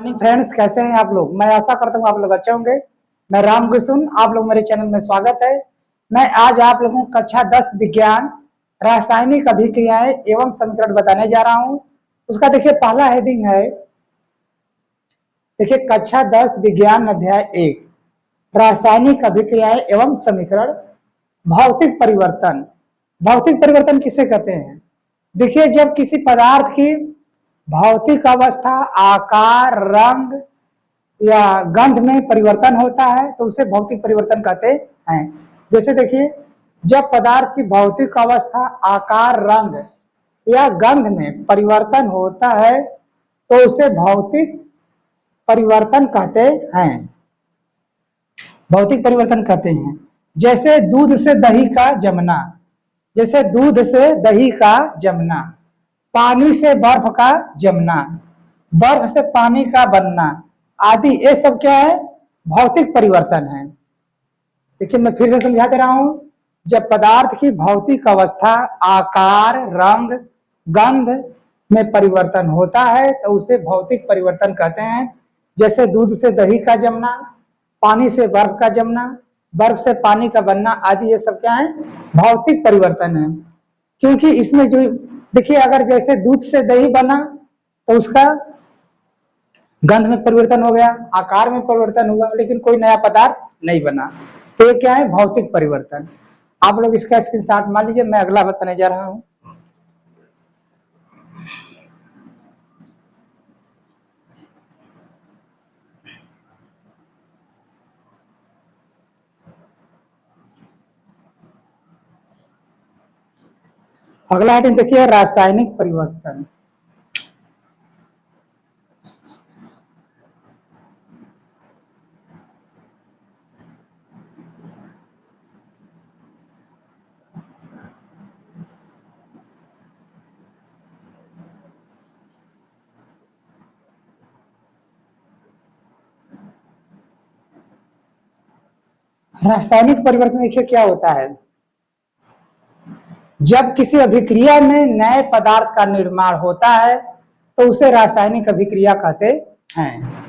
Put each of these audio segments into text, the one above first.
Friends, कैसे हैं आप लोग। मैं आशा करता हूँ आप लोग अच्छे होंगे। मैं राम किशुन, आप लोग मेरे चैनल में स्वागत है। मैं आज आप लोगों को कक्षा 10 विज्ञान रासायनिक अभिक्रियाएं एवं समीकरण बताने जा रहा हूँ। उसका देखिए पहला हेडिंग है, देखिए कक्षा 10 विज्ञान अध्याय 1 रासायनिक अभिक्रियाएं एवं समीकरण। भौतिक परिवर्तन। भौतिक परिवर्तन किसे कहते हैं? देखिए, जब किसी पदार्थ की भौतिक अवस्था, आकार, रंग या गंध में परिवर्तन होता है तो उसे भौतिक परिवर्तन कहते हैं। जैसे देखिए, जब पदार्थ की भौतिक अवस्था, आकार, रंग या गंध में परिवर्तन होता है तो उसे भौतिक परिवर्तन कहते हैं। भौतिक परिवर्तन कहते हैं। जैसे दूध से दही का जमना, जैसे दूध से दही का जमना, पानी से बर्फ का जमना, बर्फ से पानी का बनना आदि, ये सब क्या है? भौतिक परिवर्तन है। देखिए, मैं फिर से समझा दे रहा हूं। जब पदार्थ की भौतिक अवस्था, आकार, रंग, गंध में परिवर्तन होता है तो उसे भौतिक परिवर्तन कहते हैं। जैसे दूध से दही का जमना, पानी से बर्फ का जमना, बर्फ से पानी का बनना आदि, ये सब क्या है? भौतिक परिवर्तन है। क्योंकि इसमें जो देखिए, अगर जैसे दूध से दही बना तो उसका गंध में परिवर्तन हो गया, आकार में परिवर्तन हुआ, लेकिन कोई नया पदार्थ नहीं बना। तो ये क्या है? भौतिक परिवर्तन। आप लोग इसका स्क्रीनशॉट मान लीजिए। मैं अगला बताने जा रहा हूं। अगला आइटम देखिए, रासायनिक परिवर्तन। रासायनिक परिवर्तन देखिए क्या होता है। जब किसी अभिक्रिया में नए पदार्थ का निर्माण होता है तो उसे रासायनिक अभिक्रिया कहते हैं।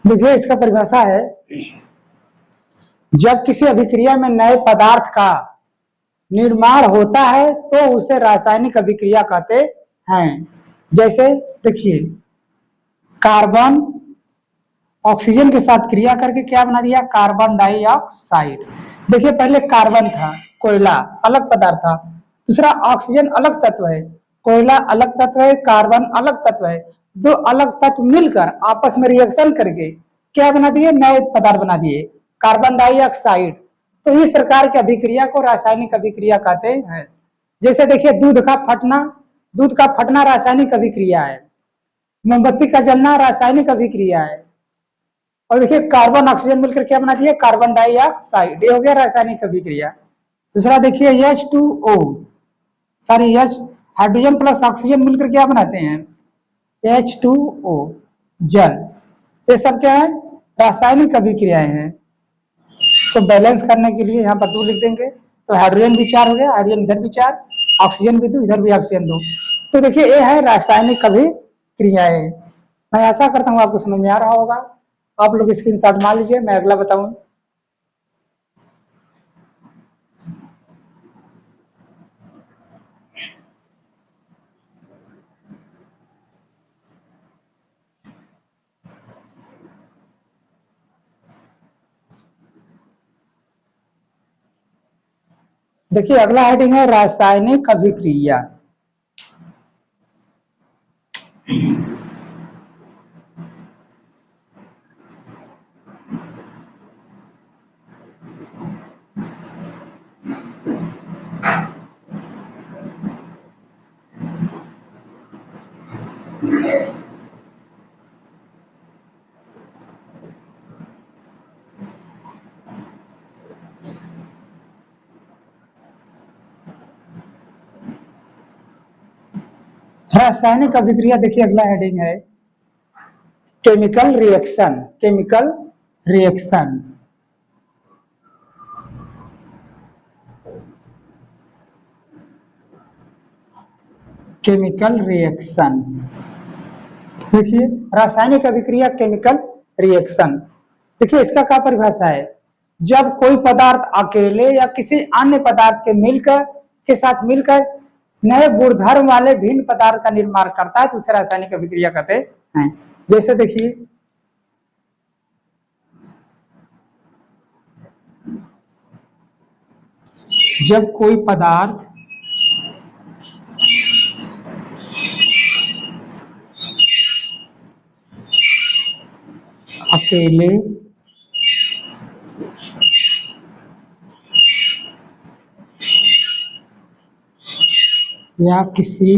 देखिए, इसका परिभाषा है, जब किसी अभिक्रिया में नए पदार्थ का निर्माण होता है तो उसे रासायनिक अभिक्रिया कहते हैं। जैसे देखिए, कार्बन ऑक्सीजन के साथ क्रिया करके क्या बना दिया? Carbon dioxide. देखिए, पहले कार्बन था, कोयला अलग पदार्थ था। दूसरा, ऑक्सीजन अलग तत्व है, कोयला अलग तत्व है, कार्बन अलग तत्व है। दो अलग तत्व मिलकर आपस में रिएक्शन करके क्या बना दिए? नए पदार्थ बना दिए, कार्बन डाइऑक्साइड। तो इस प्रकार की अभिक्रिया को रासायनिक अभिक्रिया कहते हैं। जैसे देखिए, दूध का फटना रासायनिक अभिक्रिया है। मोमबत्ती का जलना रासायनिक अभिक्रिया है। और देखिए, कार्बन ऑक्सीजन मिलकर क्या बना दिए? Carbon dioxide. ये हो गया रासायनिक अभिक्रिया। दूसरा देखिए H2O, sorry H, hydrogen plus oxygen मिलकर क्या बनाते हैं, H2O, जल। ये सब क्या है, रासायनिक अभिक्रियाएं हैं। इसको बैलेंस करने के लिए यहाँ पर 2 लिख देंगे, तो हाइड्रोजन भी 4 हो गया, हाइड्रोजन इधर भी 4, ऑक्सीजन भी 2, इधर भी ऑक्सीजन 2। तो देखिए ये है रासायनिक अभिक्रियाएं। मैं आशा करता हूँ आपको समझ में आ रहा होगा। आप लोग स्क्रीनशॉट मार लीजिए, मैं अगला बताऊं। देखिए अगला हेडिंग है रासायनिक अभिक्रिया। रासायनिक अभिक्रिया, देखिए अगला हेडिंग है chemical reaction. Chemical reaction, chemical reaction. देखिए रासायनिक अभिक्रिया केमिकल रिएक्शन, देखिए इसका क्या परिभाषा है, जब कोई पदार्थ अकेले या किसी अन्य पदार्थ के मिलकर के साथ मिलकर नए गुणधर्म वाले भिन्न पदार्थ का निर्माण करता है तो उसे रासायनिक अभिक्रिया कहते हैं। जैसे देखिए जब कोई पदार्थ अकेले या किसी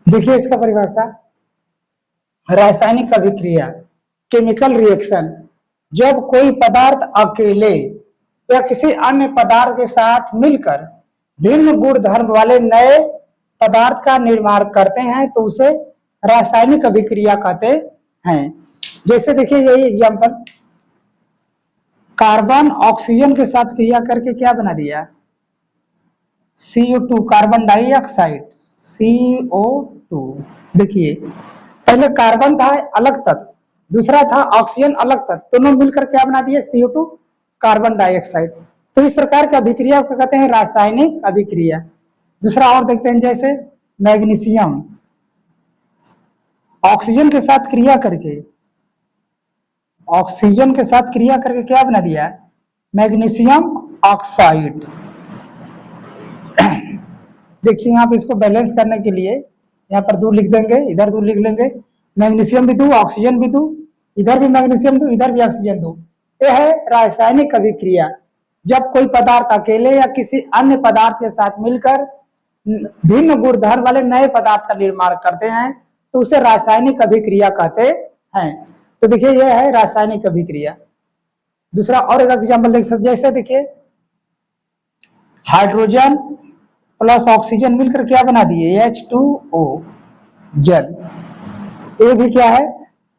देखिए इसका परिभाषा, रासायनिक अभिक्रिया केमिकल रिएक्शन, जब कोई पदार्थ अकेले या किसी अन्य पदार्थ के साथ मिलकर भिन्न गुण धर्म वाले नए पदार्थ का निर्माण करते हैं तो उसे रासायनिक अभिक्रिया कहते हैं। जैसे देखिए यही एग्जांपल, कार्बन ऑक्सीजन के साथ क्रिया करके क्या बना दिया, CO2 कार्बन डाइऑक्साइड, CO2। देखिए पहले कार्बन था अलग तत्व, दूसरा था ऑक्सीजन अलग तत्व, दोनों मिलकर क्या बना दिए CO2 कार्बन डाइऑक्साइड। तो इस प्रकार की अभिक्रिया को कहते हैं रासायनिक अभिक्रिया। दूसरा और देखते हैं, जैसे मैग्नीशियम ऑक्सीजन के साथ क्रिया करके, ऑक्सीजन के साथ क्रिया करके क्या बना दिया, मैग्नीशियम ऑक्साइड। देखिए यहाँ पे इसको बैलेंस करने के लिए यहाँ पर 2 लिख देंगे, इधर 2 लिख लेंगे, मैग्नीशियम भी 2 ऑक्सीजन भी 2, इधर भी मैग्नीशियम 2 इधर भी ऑक्सीजन 2। यह है रासायनिक अभिक्रिया। जब कोई पदार्थ अकेले या किसी अन्य पदार्थ के साथ मिलकर भिन्न गुणधर्म वाले नए पदार्थ का निर्माण करते हैं तो उसे रासायनिक अभिक्रिया कहते हैं। तो देखिए यह है रासायनिक अभिक्रिया। दूसरा और एक एग्जाम्पल देख सकते, जैसे देखिए हाइड्रोजन प्लस ऑक्सीजन मिलकर क्या बना दिए, H2O जल। ये भी क्या है,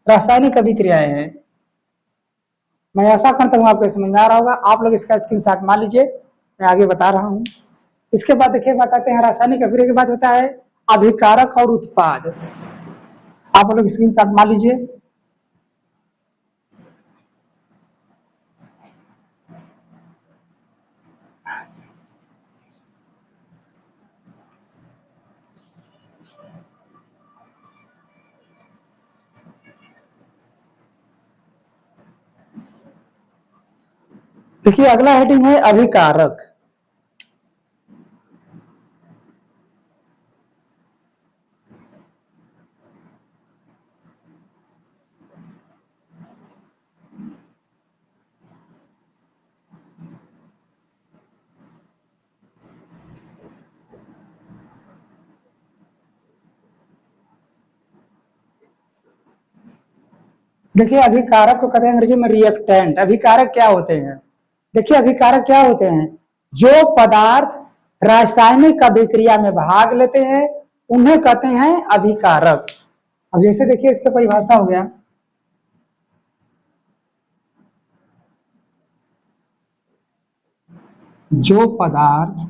रासायनिक अभिक्रियाएं हैं। मैं आशा करता हूँ आपको समझ में आ रहा होगा। आप लोग इसका स्क्रीनशॉट मान लीजिए, मैं आगे बता रहा हूँ। इसके बाद देखिए बताते हैं रासायनिक अभिक्रिया के बाद होता है अभिकारक और उत्पाद। आप लोग स्क्रीनशॉट मान लीजिए। देखिए अगला हेडिंग है अभिकारक। देखिए अभिकारक को कहते हैं अंग्रेजी में रिएक्टेंट। अभिकारक क्या होते हैं, देखिए अभिकारक क्या होते हैं, जो पदार्थ रासायनिक अभिक्रिया में भाग लेते हैं उन्हें कहते हैं अभिकारक। अब जैसे देखिए इसका परिभाषा हो गया, जो पदार्थ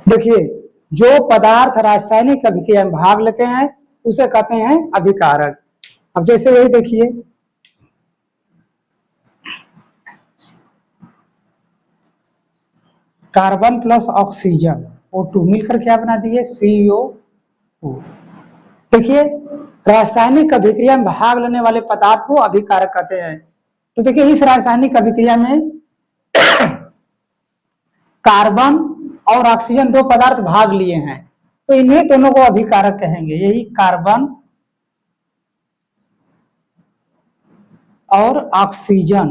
देखिए जो पदार्थ रासायनिक अभिक्रिया में भाग लेते हैं उसे कहते हैं अभिकारक। अब जैसे यही देखिए कार्बन प्लस ऑक्सीजन O2 मिलकर क्या बना दिए CO2। देखिए रासायनिक अभिक्रिया में भाग लेने वाले पदार्थ को अभिकारक कहते हैं। तो देखिए इस रासायनिक अभिक्रिया में कार्बन और ऑक्सीजन 2 पदार्थ भाग लिए हैं तो इन्हें दोनों को अभिकारक कहेंगे। यही कार्बन और ऑक्सीजन,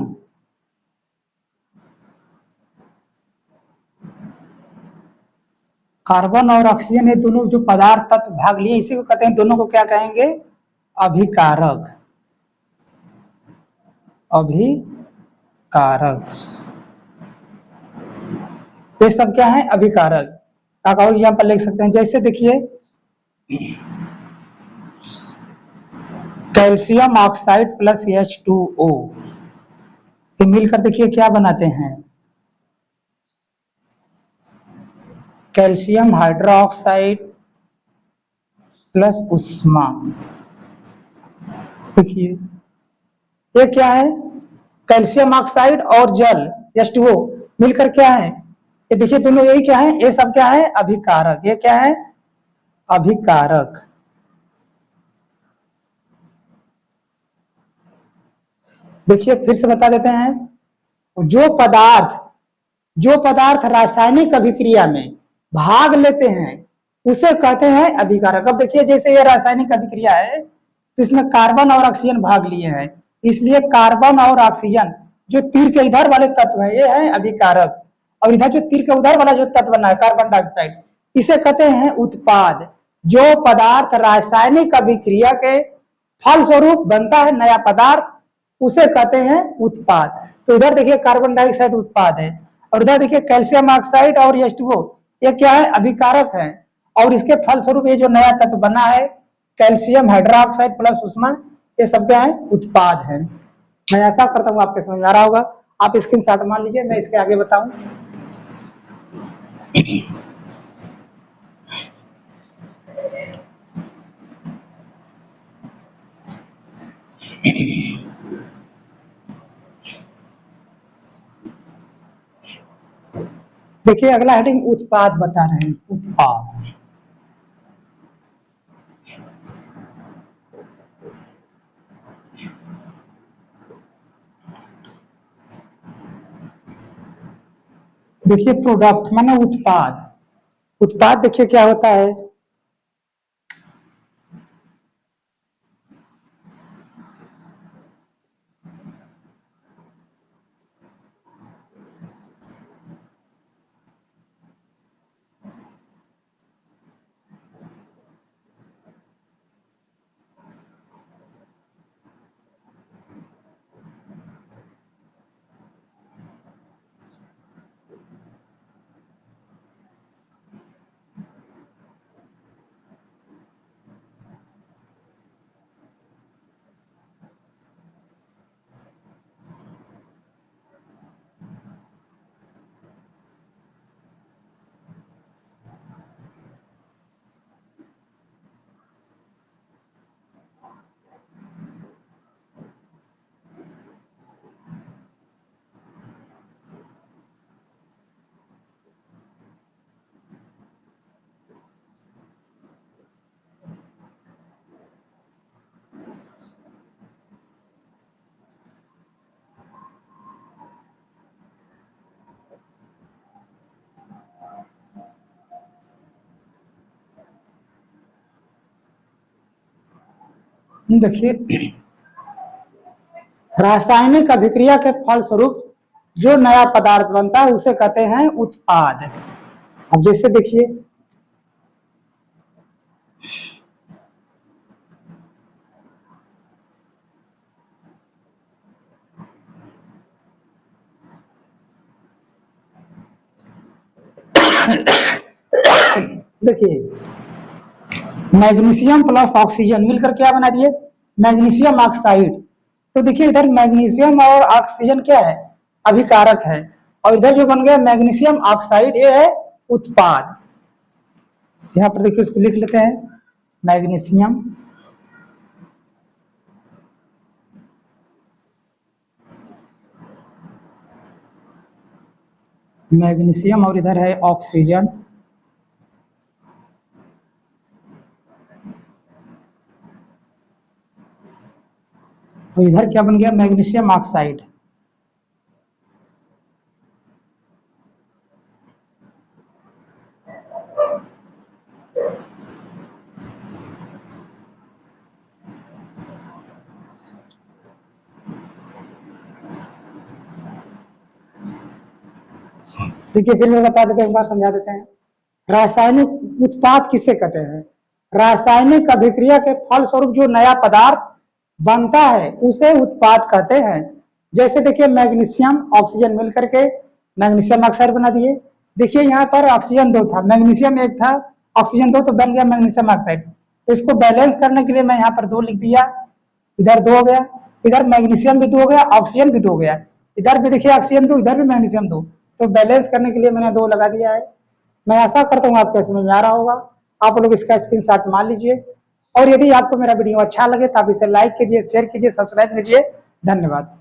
कार्बन और ऑक्सीजन ये दोनों जो पदार्थ तत्व भाग लिए इसी को कहते हैं, दोनों को क्या कहेंगे अभिकारक। अभिकारक ये सब क्या है अभिकारक। आप और एग्जाम्पल लिख सकते हैं, जैसे देखिए कैल्शियम ऑक्साइड प्लस H2O ये मिलकर देखिए क्या बनाते हैं कैल्शियम हाइड्रोक्साइड प्लस उष्मा। देखिए ये क्या है, कैल्शियम ऑक्साइड और जल H2O मिलकर क्या है, ये देखिए दोनों यही क्या है, ये सब क्या है, अभिकारक। ये क्या है, अभिकारक। देखिए फिर से बता देते हैं, जो पदार्थ रासायनिक अभिक्रिया में भाग लेते हैं उसे कहते हैं अभिकारक। अब देखिए जैसे ये रासायनिक अभिक्रिया है तो इसमें कार्बन और ऑक्सीजन भाग लिए हैं, इसलिए कार्बन और ऑक्सीजन जो तीर के इधर वाले तत्व है ये है अभिकारक, और इधर जो तीर के उधर वाला जो तत्व बना है कार्बन डाइऑक्साइड, इसे कहते हैं उत्पाद। जो पदार्थ रासायनिक अभिक्रिया के फल स्वरूप बनता है नया पदार्थ उसे कहते हैं उत्पाद। तो इधर देखिए कार्बन डाइऑक्साइड उत्पाद है, और इधर देखिए कैल्शियम ऑक्साइड और H2O ये क्या है, अभिकारक है, और इसके फल स्वरूप ये जो नया तत्व बना है कैल्शियम हाइड्रोक्साइड प्लस उष्मा, ये सब क्या है, उत्पाद है। मैं ऐसा करता हूँ आपके समझ में आ रहा होगा, आप स्क्रीनशॉट मान लीजिए, मैं इसके आगे बताऊं। देखिए अगला हेडिंग उत्पाद बता रहे हैं, उत्पाद। देखिए प्रोडक्ट माने उत्पाद, उत्पाद देखिए क्या होता है, देखिए रासायनिक अभिक्रिया के फल स्वरूप जो नया पदार्थ बनता है उसे कहते हैं उत्पाद। अब जैसे देखिए देखिए मैग्नीशियम प्लस ऑक्सीजन मिलकर क्या बना दिए, मैग्नीशियम ऑक्साइड। तो देखिए इधर मैग्नीशियम और ऑक्सीजन क्या है, अभिकारक है, और इधर जो बन गया मैग्नीशियम ऑक्साइड ये है उत्पाद। यहाँ पर देखिए इसको लिख लेते हैं, मैग्नीशियम मैग्नीशियम और इधर है ऑक्सीजन, तो इधर क्या बन गया, मैग्नीशियम ऑक्साइड। देखिए फिर से बता देते हैं, एक बार समझा देते हैं। रासायनिक उत्पाद किससे कहते हैं, रासायनिक अभिक्रिया के फल स्वरूप जो नया पदार्थ बनता है उसे उत्पाद कहते हैं। जैसे देखिए मैग्नीशियम ऑक्सीजन मिल करके मैग्नीशियम ऑक्साइड बना दिए। देखिए यहाँ पर ऑक्सीजन 2 था, मैग्नीशियम 1 था, ऑक्सीजन 2, तो बन गया मैग्नीशियम ऑक्साइड। तो इसको बैलेंस करने के लिए मैं यहाँ पर 2 लिख दिया, इधर 2 हो गया, इधर मैग्नीशियम भी 2 हो गया, ऑक्सीजन भी 2 हो गया, इधर भी देखिए ऑक्सीजन 2, इधर भी मैग्नीशियम 2, तो बैलेंस करने के लिए मैंने 2 लगा दिया है। मैं आशा करता हूँ आपके समझ में आ रहा होगा, आप लोग इसका स्क्रीनशॉट मान लीजिए। और यदि आपको मेरा वीडियो अच्छा लगे तो आप इसे लाइक कीजिए, शेयर कीजिए, सब्सक्राइब कीजिए। धन्यवाद।